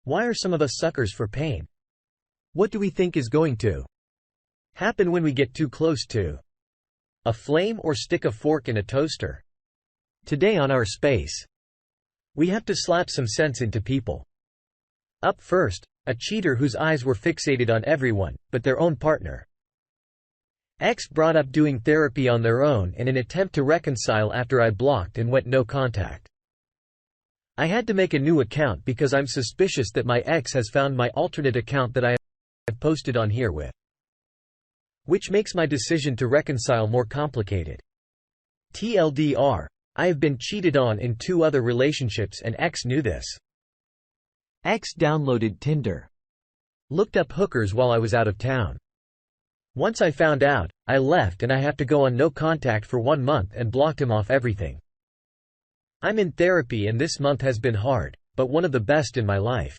Why are some of us suckers for pain? What do we think is going to happen when we get too close to a flame or stick a fork in a toaster? Today on Our Space, we have to slap some sense into people. Up first, a cheater whose eyes were fixated on everyone but their own partner. Ex brought up doing therapy on their own in an attempt to reconcile after I blocked and went no contact. I had to make a new account because I'm suspicious that my ex has found my alternate account that I have posted on here with, which makes my decision to reconcile more complicated. TLDR, I have been cheated on in 2 other relationships and ex knew this. Ex downloaded Tinder. Looked up hookers while I was out of town. Once I found out, I left and I have to go on no contact for 1 month and blocked him off everything. I'm in therapy and this month has been hard, but one of the best in my life.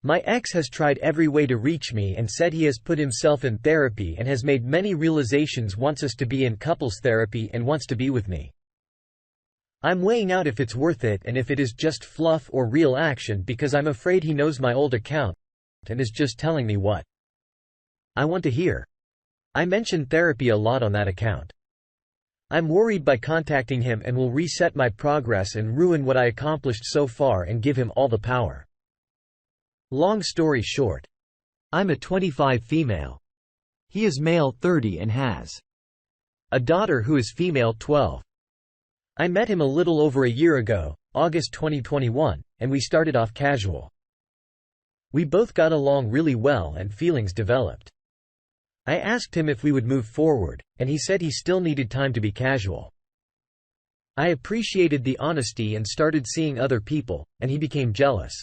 My ex has tried every way to reach me and said he has put himself in therapy and has made many realizations, wants us to be in couples therapy and wants to be with me. I'm weighing out if it's worth it and if it is just fluff or real action because I'm afraid he knows my old account and is just telling me what I want to hear. I mention therapy a lot on that account. I'm worried by contacting him and will reset my progress and ruin what I accomplished so far and give him all the power. Long story short, I'm a 25 female. He is male 30 and has a daughter who is female 12. I met him a little over a year ago, August 2021, and we started off casual. We both got along really well and feelings developed. I asked him if we would move forward, and he said he still needed time to be casual. I appreciated the honesty and started seeing other people, and he became jealous.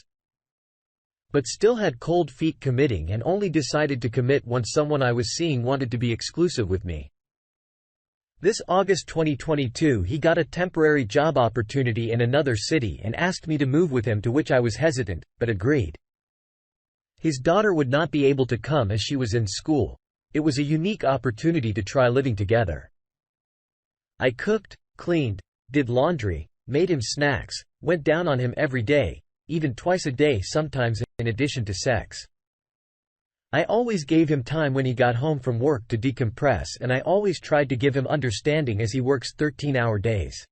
But still had cold feet committing and only decided to commit once someone I was seeing wanted to be exclusive with me. This August 2022 he got a temporary job opportunity in another city and asked me to move with him, to which I was hesitant, but agreed. His daughter would not be able to come as she was in school. It was a unique opportunity to try living together. I cooked, cleaned, did laundry, made him snacks, went down on him every day, even twice a day sometimes, in addition to sex. I always gave him time when he got home from work to decompress, and I always tried to give him understanding as he works 13-hour days.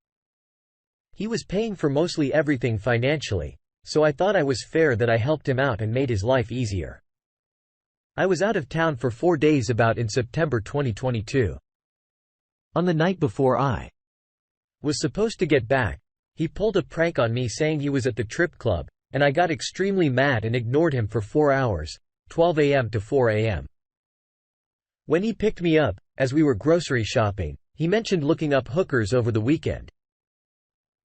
He was paying for mostly everything financially, so I thought I was fair that I helped him out and made his life easier. I was out of town for 4 days about in September 2022. On the night before I was supposed to get back, he pulled a prank on me saying he was at the Trip Club, and I got extremely mad and ignored him for 4 hours, 12 a.m. to 4 a.m. When he picked me up, as we were grocery shopping, he mentioned looking up hookers over the weekend.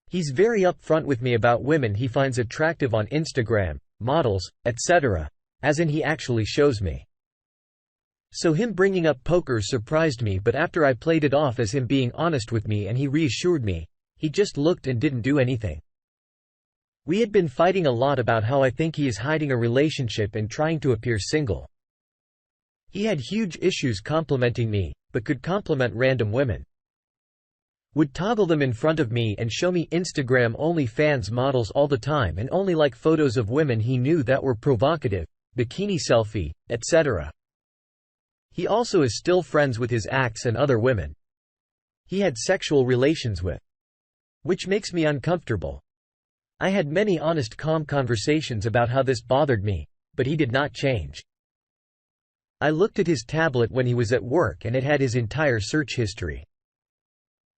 He's very upfront with me about women he finds attractive on Instagram, models, etc., as in he actually shows me. So him bringing up poker surprised me, but after I played it off as him being honest with me and he reassured me, he just looked and didn't do anything. We had been fighting a lot about how I think he is hiding a relationship and trying to appear single. He had huge issues complimenting me, but could compliment random women. Would toggle them in front of me and show me Instagram OnlyFans models all the time and only like photos of women he knew that were provocative, bikini selfie, etc. He also is still friends with his ex and other women he had sexual relations with, which makes me uncomfortable. I had many honest, calm conversations about how this bothered me, but he did not change. I looked at his tablet when he was at work and it had his entire search history.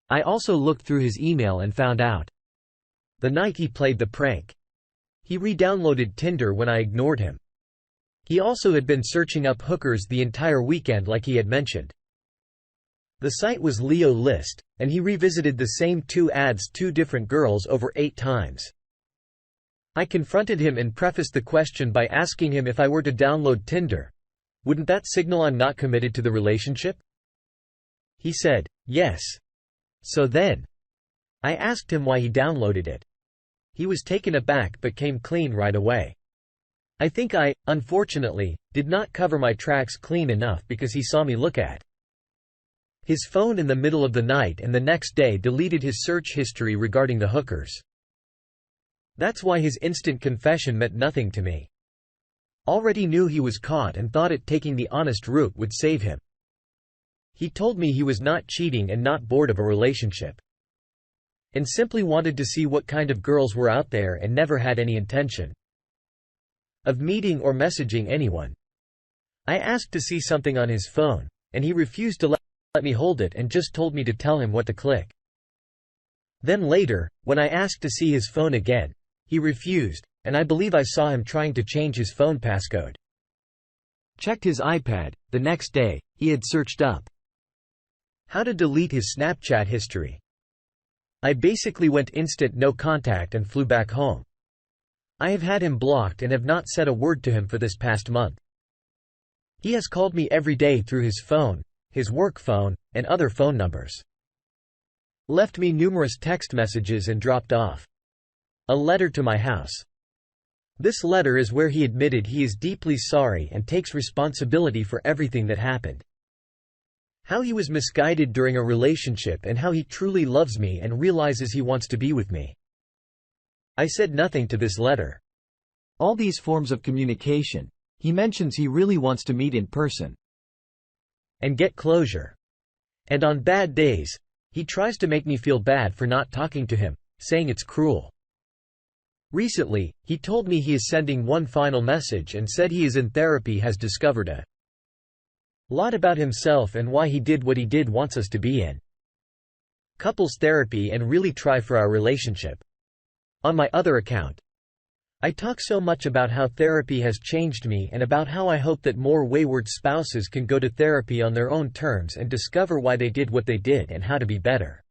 I also looked through his email and found out the night he played the prank, he re-downloaded Tinder when I ignored him. He also had been searching up hookers the entire weekend like he had mentioned. The site was Leo List, and he revisited the same 2 ads 2 different girls over 8 times. I confronted him and prefaced the question by asking him if I were to download Tinder, wouldn't that signal I'm not committed to the relationship? He said, yes. So then, I asked him why he downloaded it. He was taken aback but came clean right away. I think I, unfortunately, did not cover my tracks clean enough because he saw me look at his phone in the middle of the night and the next day deleted his search history regarding the hookers. That's why his instant confession meant nothing to me. Already knew he was caught and thought it taking the honest route would save him. He told me he was not cheating and not bored of a relationship, and simply wanted to see what kind of girls were out there and never had any intention of meeting or messaging anyone. I asked to see something on his phone, and he refused to let me hold it and just told me to tell him what to click. Then later, when I asked to see his phone again, he refused, and I believe I saw him trying to change his phone passcode. Checked his iPad. The next day, he had searched up how to delete his Snapchat history. I basically went instant no contact and flew back home. I have had him blocked and have not said a word to him for this past month. He has called me every day through his phone, his work phone, and other phone numbers. Left me numerous text messages and dropped off a letter to my house. This letter is where he admitted he is deeply sorry and takes responsibility for everything that happened. How he was misguided during a relationship and how he truly loves me and realizes he wants to be with me. I said nothing to this letter. All these forms of communication. He mentions he really wants to meet in person and get closure. And on bad days, he tries to make me feel bad for not talking to him, saying it's cruel. Recently, he told me he is sending one final message and said he is in therapy, has discovered a lot about himself and why he did what he did, wants us to be in couples therapy and really try for our relationship. On my other account, I talk so much about how therapy has changed me and about how I hope that more wayward spouses can go to therapy on their own terms and discover why they did what they did and how to be better.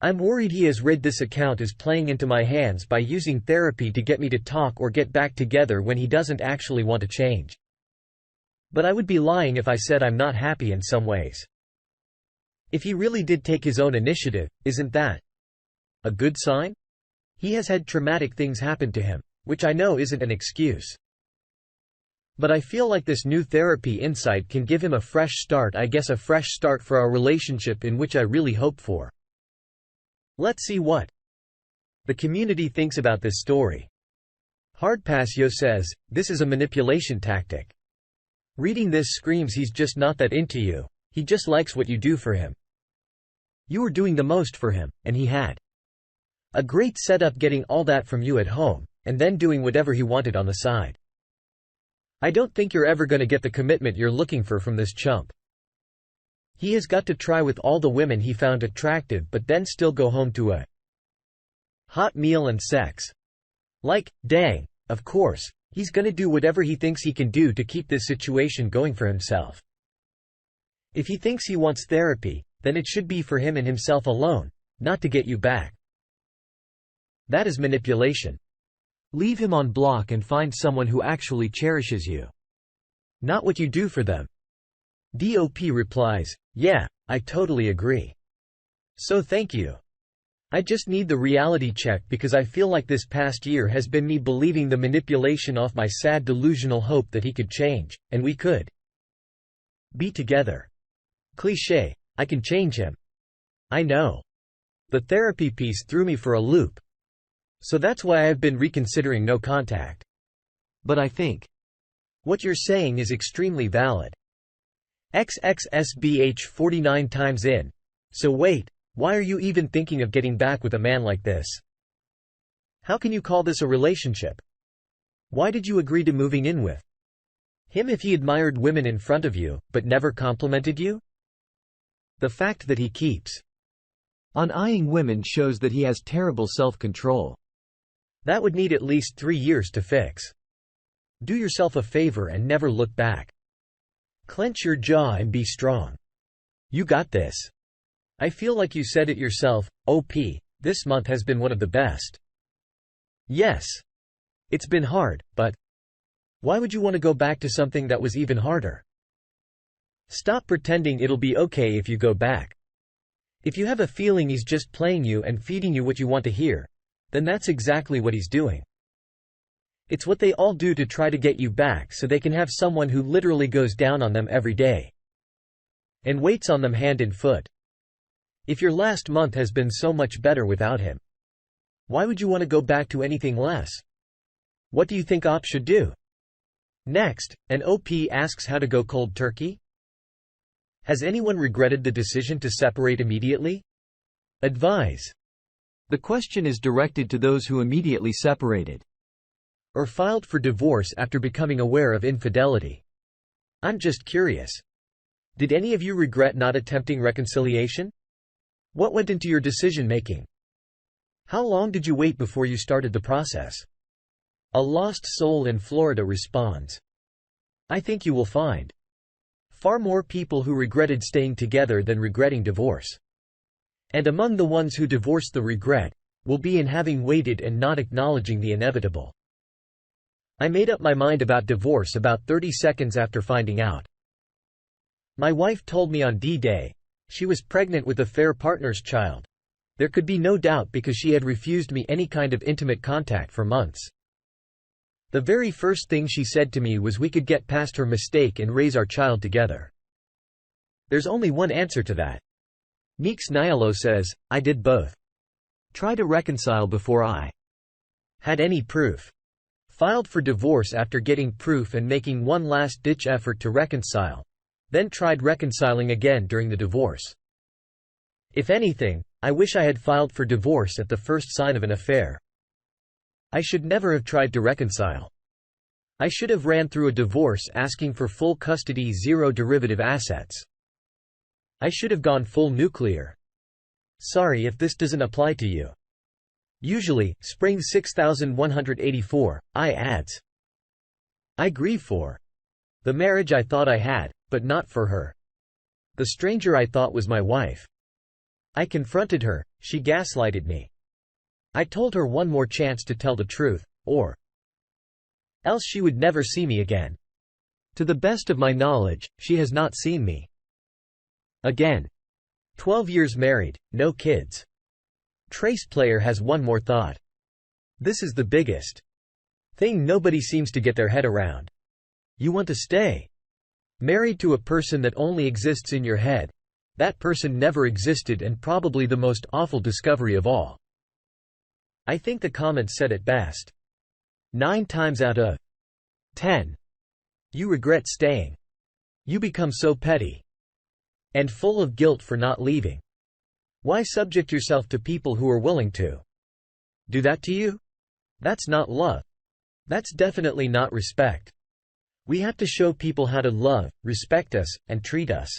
I'm worried he has read this account as playing into my hands by using therapy to get me to talk or get back together when he doesn't actually want to change. But I would be lying if I said I'm not happy in some ways. If he really did take his own initiative, isn't that a good sign? He has had traumatic things happen to him, which I know isn't an excuse. But I feel like this new therapy insight can give him a fresh start, I guess a fresh start for our relationship in which I really hope for. Let's see what the community thinks about this story. Hardpassio says, this is a manipulation tactic. Reading this screams he's just not that into you, he just likes what you do for him. You were doing the most for him, and he had a great setup getting all that from you at home, and then doing whatever he wanted on the side. I don't think you're ever gonna get the commitment you're looking for from this chump. He has got to try with all the women he found attractive but then still go home to a hot meal and sex. Like, dang, of course, he's gonna do whatever he thinks he can do to keep this situation going for himself. If he thinks he wants therapy, then it should be for him and himself alone, not to get you back. That is manipulation. Leave him on block and find someone who actually cherishes you, not what you do for them. DOP replies, yeah, I totally agree. So thank you. I just need the reality check because I feel like this past year has been me believing the manipulation off my sad delusional hope that he could change, and we could be together. Cliché, I can change him. I know. The therapy piece threw me for a loop. So that's why I have been reconsidering no contact. But I think what you're saying is extremely valid. XXSBH 49 times in. So wait, why are you even thinking of getting back with a man like this? How can you call this a relationship? Why did you agree to moving in with him if he admired women in front of you, but never complimented you? The fact that he keeps on eyeing women shows that he has terrible self-control. That would need at least 3 years to fix. Do yourself a favor and never look back. Clench your jaw and be strong. You got this. I feel like you said it yourself, OP, this month has been one of the best. Yes. It's been hard, but why would you want to go back to something that was even harder? Stop pretending it'll be okay if you go back. If you have a feeling he's just playing you and feeding you what you want to hear, then that's exactly what he's doing. It's what they all do to try to get you back so they can have someone who literally goes down on them every day and waits on them hand and foot. If your last month has been so much better without him, Why would you want to go back to anything less? What do you think OP should do? Next, an OP asks how to go cold turkey. Has anyone regretted the decision to separate immediately? Advise. The question is directed to those who immediately separated or filed for divorce after becoming aware of infidelity. I'm just curious. Did any of you regret not attempting reconciliation? What went into your decision-making? How long did you wait before you started the process? A lost soul in Florida responds, I think you will find far more people who regretted staying together than regretting divorce. And among the ones who divorced, the regret will be in having waited and not acknowledging the inevitable. I made up my mind about divorce about 30 seconds after finding out. My wife told me on D-Day she was pregnant with a fair partner's child. There could be no doubt because she had refused me any kind of intimate contact for months. The very first thing she said to me was we could get past her mistake and raise our child together. There's only one answer to that. Meeks Nyalo says, I did both. Try to reconcile before I had any proof. Filed for divorce after getting proof and making one last-ditch effort to reconcile. Then tried reconciling again during the divorce. If anything, I wish I had filed for divorce at the first sign of an affair. I should never have tried to reconcile. I should have ran through a divorce asking for full custody, zero derivative assets. I should have gone full nuclear. Sorry if this doesn't apply to you. Usually, Spring 6184, I adds. I grieve for the marriage I thought I had, but not for her. The stranger I thought was my wife. I confronted her, she gaslighted me. I told her one more chance to tell the truth, or else she would never see me again. To the best of my knowledge, she has not seen me again. 12 years married, no kids. Trace Player has one more thought. This is the biggest thing nobody seems to get their head around. You want to stay married to a person that only exists in your head. That person never existed, and probably the most awful discovery of all. I think the comments said it best. 9 times out of 10, you regret staying. You become so petty and full of guilt for not leaving. Why subject yourself to people who are willing to do that to you? That's not love. That's definitely not respect. We have to show people how to love, respect us, and treat us.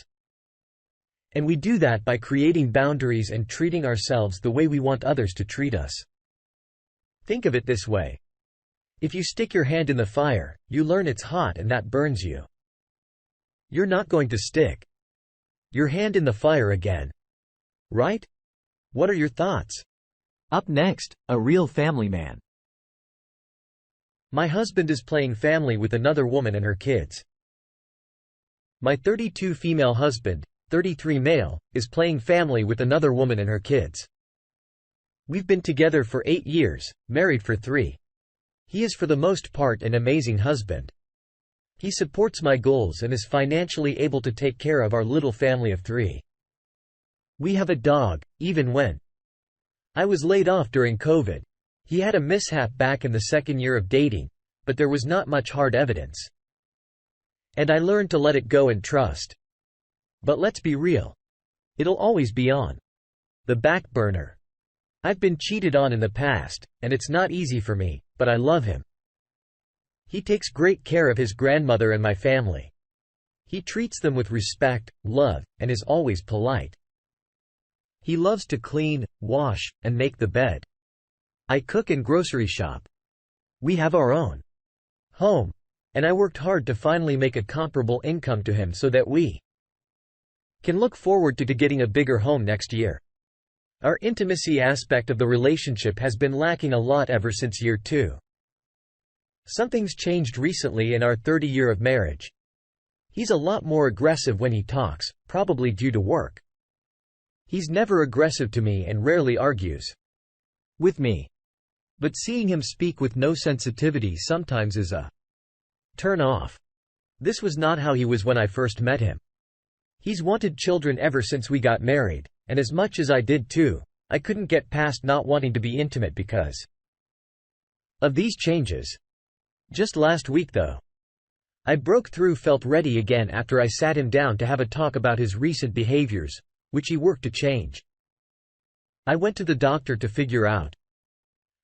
And we do that by creating boundaries and treating ourselves the way we want others to treat us. Think of it this way. If you stick your hand in the fire, you learn it's hot and that burns you. You're not going to stick your hand in the fire again. Right? What are your thoughts? Up next, a real family man. My husband is playing family with another woman and her kids. My 32 female husband, 33 male, is playing family with another woman and her kids. We've been together for 8 years, married for 3. He is for the most part an amazing husband. He supports my goals and is financially able to take care of our little family of 3. We have a dog, even when I was laid off during COVID. He had a mishap back in the second year of dating, but there was not much hard evidence. And I learned to let it go and trust. But let's be real. It'll always be on the back burner. I've been cheated on in the past, and it's not easy for me, but I love him. He takes great care of his grandmother and my family. He treats them with respect, love, and is always polite. He loves to clean, wash, and make the bed. I cook and grocery shop. We have our own home, and I worked hard to finally make a comparable income to him so that we can look forward to getting a bigger home next year. Our intimacy aspect of the relationship has been lacking a lot ever since year 2. Something's changed recently in our 30 year of marriage. He's a lot more aggressive when he talks, probably due to work. He's never aggressive to me and rarely argues with me. But seeing him speak with no sensitivity sometimes is a turn off. This was not how he was when I first met him. He's wanted children ever since we got married, and as much as I did too, I couldn't get past not wanting to be intimate because of these changes. Just last week though, I broke through, felt ready again after I sat him down to have a talk about his recent behaviors, which he worked to change. I went to the doctor to figure out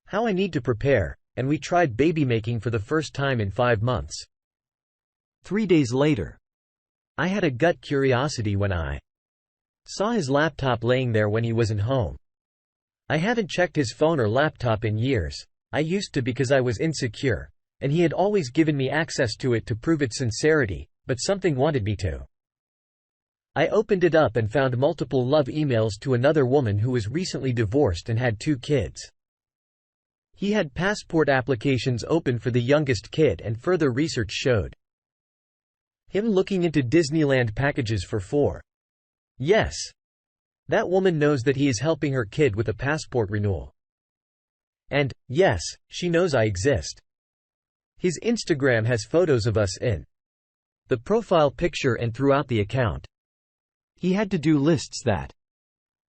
how I need to prepare, and we tried baby making for the first time in 5 months. 3 days later, I had a gut curiosity when I saw his laptop laying there when he wasn't home. I haven't checked his phone or laptop in years. I used to because I was insecure, and he had always given me access to it to prove its sincerity, but something wanted me to. I opened it up and found multiple love emails to another woman who was recently divorced and had 2 kids. He had passport applications open for the youngest kid, and further research showed him looking into Disneyland packages for 4. Yes. That woman knows that he is helping her kid with a passport renewal. And, yes, she knows I exist. His Instagram has photos of us in the profile picture and throughout the account. He had to do lists that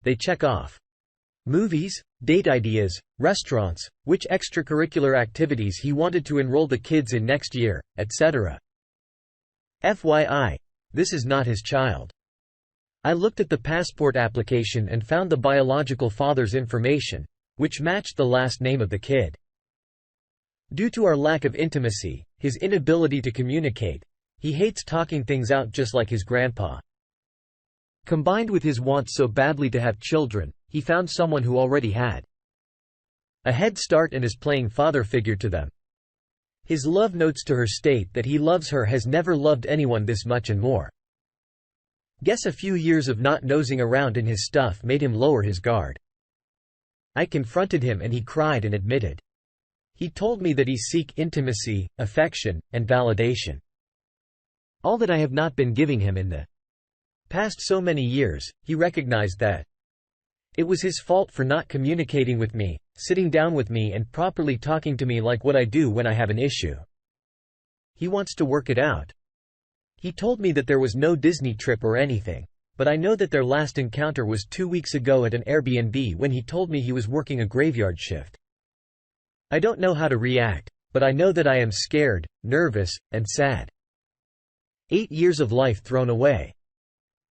they check off. Movies, date ideas, restaurants, which extracurricular activities he wanted to enroll the kids in next year, etc. FYI, this is not his child. I looked at the passport application and found the biological father's information, which matched the last name of the kid. Due to our lack of intimacy, his inability to communicate, he hates talking things out just like his grandpa. Combined with his want so badly to have children, he found someone who already had a head start and is playing father figure to them. His love notes to her state that he loves her, has never loved anyone this much and more. Guess a few years of not nosing around in his stuff made him lower his guard. I confronted him and he cried and admitted. He told me that he seeks intimacy, affection, and validation. All that I have not been giving him in the past so many years. He recognized that it was his fault for not communicating with me, sitting down with me and properly talking to me like what I do when I have an issue. He wants to work it out. He told me that there was no Disney trip or anything, but I know that their last encounter was 2 weeks ago at an Airbnb when he told me he was working a graveyard shift. I don't know how to react, but I know that I am scared, nervous, and sad. 8 years of life thrown away.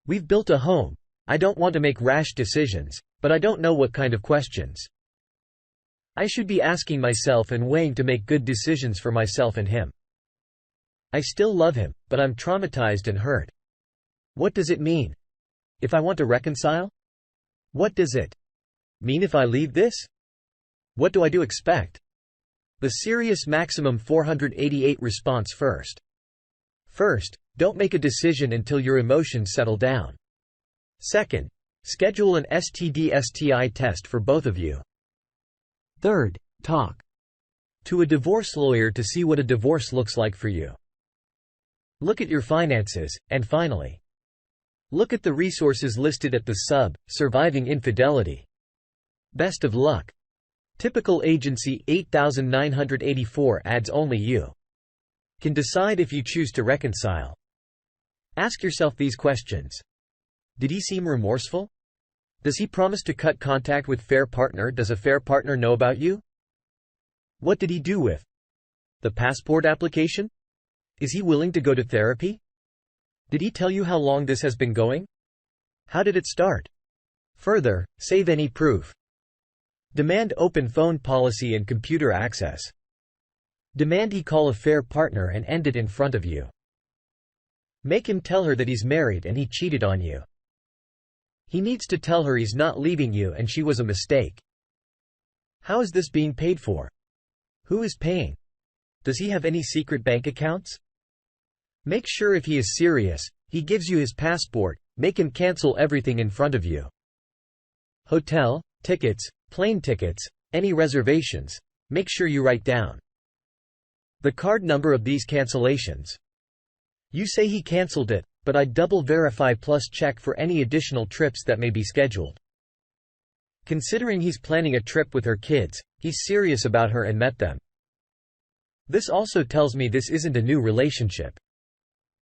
We've built a home. I don't want to make rash decisions, but I don't know what kind of questions I should be asking myself and weighing to make good decisions for myself and him. I still love him, but I'm traumatized and hurt. What does it mean if I want to reconcile? What does it mean if I leave this? What do I do expect? The Sirius Maximum 488 response first. First, don't make a decision until your emotions settle down. Second, schedule an STD/STI test for both of you. Third, talk to a divorce lawyer to see what a divorce looks like for you. Look at your finances, and finally, look at the resources listed at the sub, Surviving Infidelity. Best of luck. Typical agency 8984 adds. Only you can decide if you choose to reconcile. Ask yourself these questions. Did he seem remorseful? Does he promise to cut contact with fair partner? Does a fair partner know about you? What did he do with the passport application? Is he willing to go to therapy? Did he tell you how long this has been going? How did it start? Further, save any proof. Demand open phone policy and computer access. Demand he call a fair partner and end it in front of you. Make him tell her that he's married and he cheated on you. He needs to tell her he's not leaving you and she was a mistake. How is this being paid for? Who is paying? Does he have any secret bank accounts? Make sure if he is serious, he gives you his passport. Make him cancel everything in front of you. Hotel, tickets, plane tickets, any reservations. Make sure you write down the card number of these cancellations. You say he canceled it, but I'd double verify plus check for any additional trips that may be scheduled. Considering he's planning a trip with her kids, he's serious about her and met them. This also tells me this isn't a new relationship.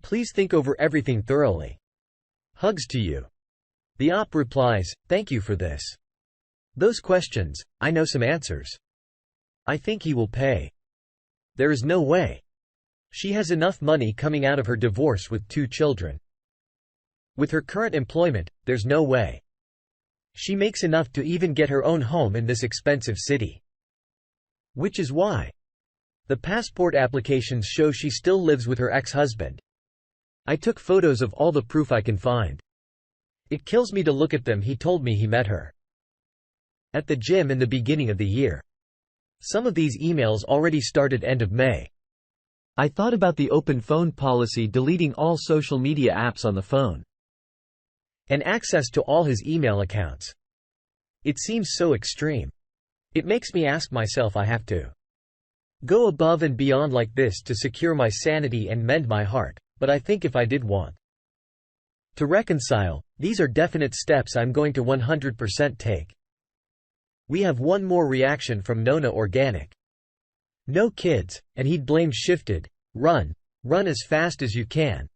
Please think over everything thoroughly. Hugs to you. The op replies, thank you for this. Those questions, I know some answers. I think he will pay. There is no way. She has enough money coming out of her divorce with 2 children. With her current employment, there's no way. She makes enough to even get her own home in this expensive city. Which is why. The passport applications show she still lives with her ex-husband. I took photos of all the proof I can find. It kills me to look at them. He told me he met her at the gym in the beginning of the year. Some of these emails already started end of May. I thought about the open phone policy, deleting all social media apps on the phone, and access to all his email accounts. It seems so extreme. It makes me ask myself, I have to go above and beyond like this to secure my sanity and mend my heart, but I think if I did want to reconcile, these are definite steps I'm going to 100% take. We have one more reaction from Nona Organic. No kids, and he'd blame shifted. Run as fast as you can.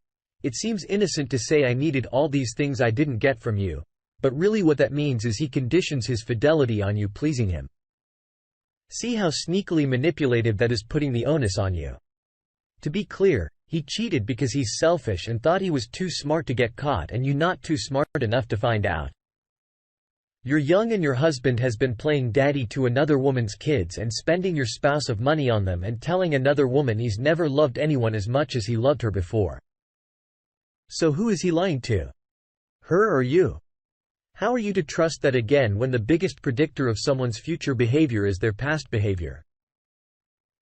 It seems innocent to say I needed all these things I didn't get from you, but really what that means is he conditions his fidelity on you pleasing him. See how sneakily manipulative that is, putting the onus on you. To be clear, he cheated because he's selfish and thought he was too smart to get caught and you not too smart enough to find out. You're young and your husband has been playing daddy to another woman's kids and spending your spouse of money on them and telling another woman he's never loved anyone as much as he loved her before. So who is he lying to? Her or you? How are you to trust that again when the biggest predictor of someone's future behavior is their past behavior?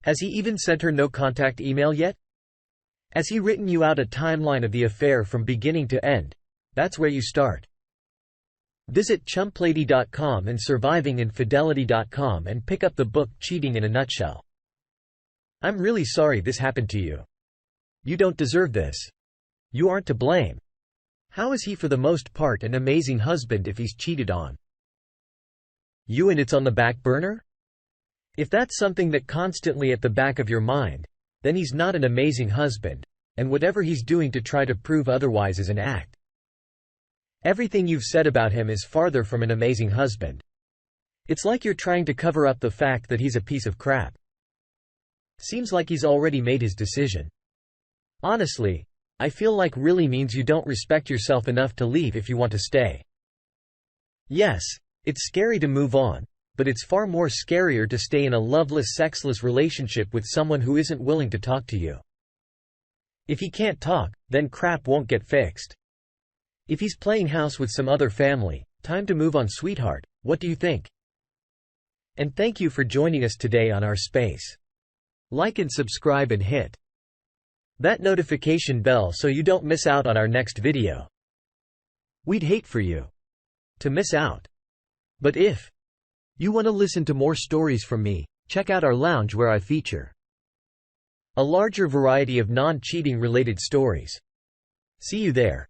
Has he even sent her no contact email yet? Has he written you out a timeline of the affair from beginning to end? That's where you start. Visit chumplady.com and survivinginfidelity.com and pick up the book Cheating in a Nutshell. I'm really sorry this happened to you. You don't deserve this. You aren't to blame. How is he for the most part an amazing husband if he's cheated on you and it's on the back burner? If that's something that constantly at the back of your mind, then he's not an amazing husband, and whatever he's doing to try to prove otherwise is an act. Everything you've said about him is farther from an amazing husband. It's like you're trying to cover up the fact that he's a piece of crap. Seems like he's already made his decision. Honestly, I feel like really means you don't respect yourself enough to leave if you want to stay. Yes, it's scary to move on, but it's far more scarier to stay in a loveless, sexless relationship with someone who isn't willing to talk to you. If he can't talk, then crap won't get fixed. If he's playing house with some other family, time to move on, sweetheart. What do you think? And thank you for joining us today on our space. Like and subscribe and hit that notification bell so you don't miss out on our next video. We'd hate for you to miss out. But if you want to listen to more stories from me, check out our lounge where I feature a larger variety of non-cheating related stories. See you there.